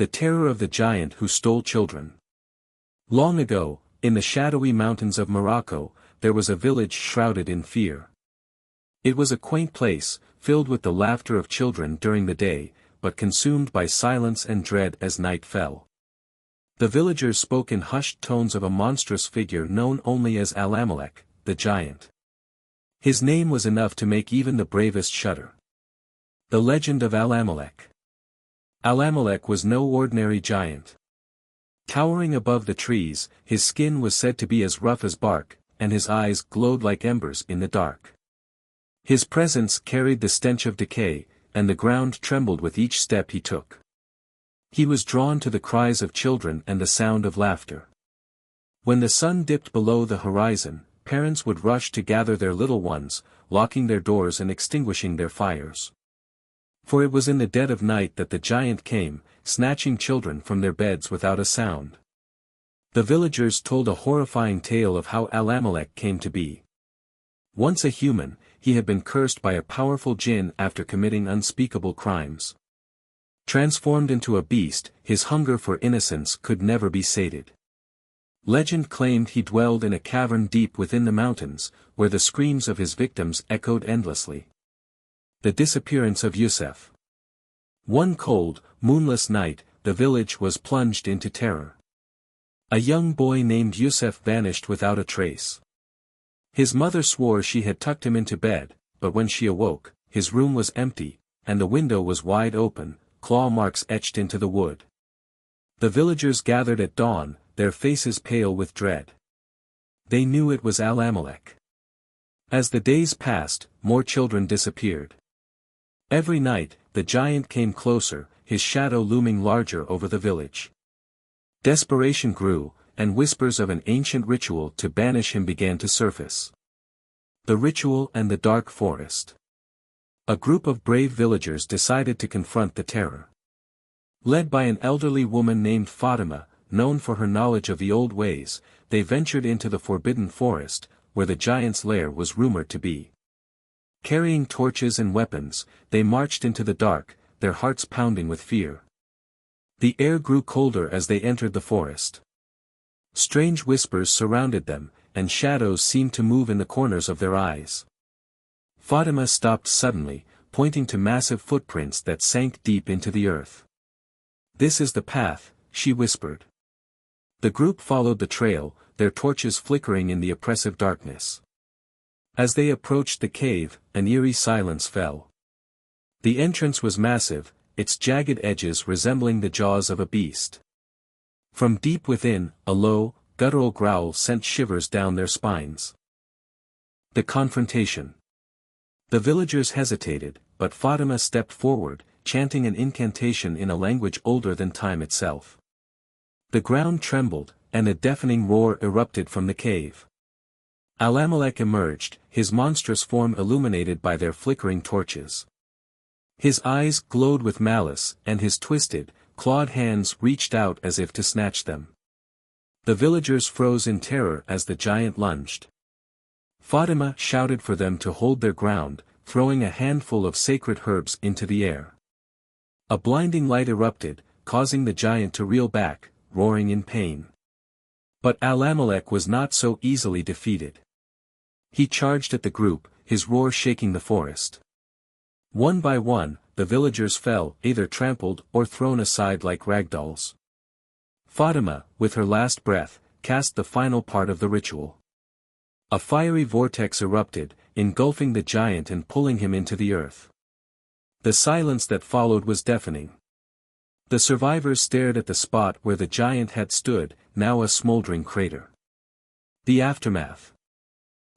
the terror of the giant who stole children. Long ago, in the shadowy mountains of Morocco, there was a village shrouded in fear. It was a quaint place, filled with the laughter of children during the day, but consumed by silence and dread as night fell. The villagers spoke in hushed tones of a monstrous figure known only as Al-Amalek, the giant. His name was enough to make even the bravest shudder. The legend of Al-Amalek. Al-Amalek was no ordinary giant. Towering above the trees, his skin was said to be as rough as bark, and his eyes glowed like embers in the dark. His presence carried the stench of decay, and the ground trembled with each step he took. He was drawn to the cries of children and the sound of laughter. When the sun dipped below the horizon, parents would rush to gather their little ones, locking their doors and extinguishing their fires. For it was in the dead of night that the giant came, snatching children from their beds without a sound. The villagers told a horrifying tale of how Al-Amalek came to be. Once a human, he had been cursed by a powerful jinn after committing unspeakable crimes. Transformed into a beast, his hunger for innocence could never be sated. Legend claimed he dwelled in a cavern deep within the mountains, where the screams of his victims echoed endlessly. The disappearance of Yusuf. One cold, moonless night, the village was plunged into terror. A young boy named Yusuf vanished without a trace. His mother swore she had tucked him into bed, but when she awoke, his room was empty, and the window was wide open, claw marks etched into the wood. The villagers gathered at dawn, their faces pale with dread. They knew it was Al-Amalek. As the days passed, more children disappeared. Every night, the giant came closer, his shadow looming larger over the village. Desperation grew, and whispers of an ancient ritual to banish him began to surface. The ritual and the dark forest. A group of brave villagers decided to confront the terror. Led by an elderly woman named Fatima, known for her knowledge of the old ways, they ventured into the forbidden forest, where the giant's lair was rumored to be. Carrying torches and weapons, they marched into the dark, their hearts pounding with fear. The air grew colder as they entered the forest. Strange whispers surrounded them, and shadows seemed to move in the corners of their eyes. Fatima stopped suddenly, pointing to massive footprints that sank deep into the earth. "This is the path," she whispered. The group followed the trail, their torches flickering in the oppressive darkness. As they approached the cave, an eerie silence fell. The entrance was massive, its jagged edges resembling the jaws of a beast. From deep within, a low, guttural growl sent shivers down their spines. The confrontation. The villagers hesitated, but Fatima stepped forward, chanting an incantation in a language older than time itself. The ground trembled, and a deafening roar erupted from the cave. Al-Amalek emerged, his monstrous form illuminated by their flickering torches. His eyes glowed with malice, and his twisted, clawed hands reached out as if to snatch them. The villagers froze in terror as the giant lunged. Fatima shouted for them to hold their ground, throwing a handful of sacred herbs into the air. A blinding light erupted, causing the giant to reel back, roaring in pain. But Al-Amalek was not so easily defeated. He charged at the group, his roar shaking the forest. One by one, the villagers fell, either trampled or thrown aside like ragdolls. Fatima, with her last breath, cast the final part of the ritual. A fiery vortex erupted, engulfing the giant and pulling him into the earth. The silence that followed was deafening. The survivors stared at the spot where the giant had stood, now a smoldering crater. The aftermath.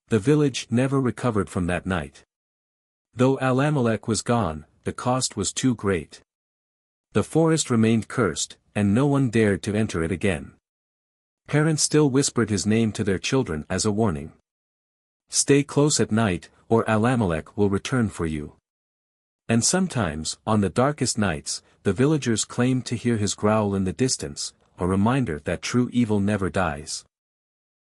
The village never recovered from that night. Though Al-Amalek was gone, the cost was too great. The forest remained cursed, and no one dared to enter it again. Parents still whispered his name to their children as a warning. "Stay close at night, or Al-Amalek will return for you." And sometimes, on the darkest nights, the villagers claimed to hear his growl in the distance, a reminder that true evil never dies.